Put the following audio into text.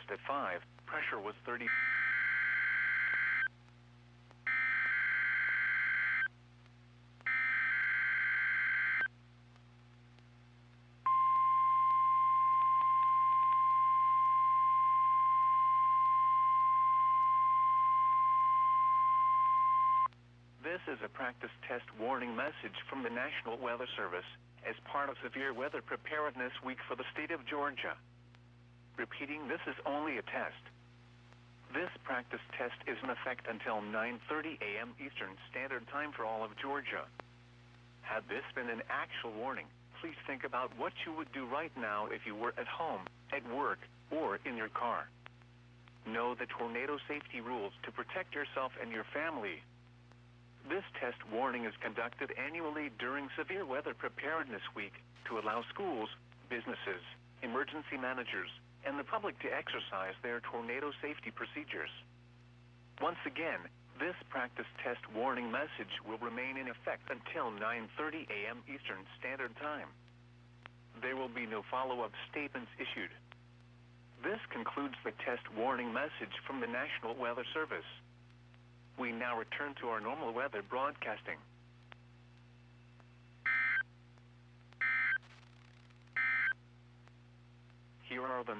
test at 5, pressure was 30. This is a practice test warning message from the National Weather Service as part of Severe Weather Preparedness Week for the state of Georgia. Repeating, this is only a test. This practice test is in effect until 9:30 a.m. Eastern Standard Time for all of Georgia. Had this been an actual warning, please think about what you would do right now if you were at home, at work, or in your car. Know the tornado safety rules to protect yourself and your family. This test warning is conducted annually during Severe Weather Preparedness Week to allow schools, businesses, emergency managers, and the public to exercise their tornado safety procedures. Once again, this practice test warning message will remain in effect until 9:30 a.m. Eastern Standard Time. There will be no follow-up statements issued. This concludes the test warning message from the National Weather Service. We now return to our normal weather broadcasting. Here are the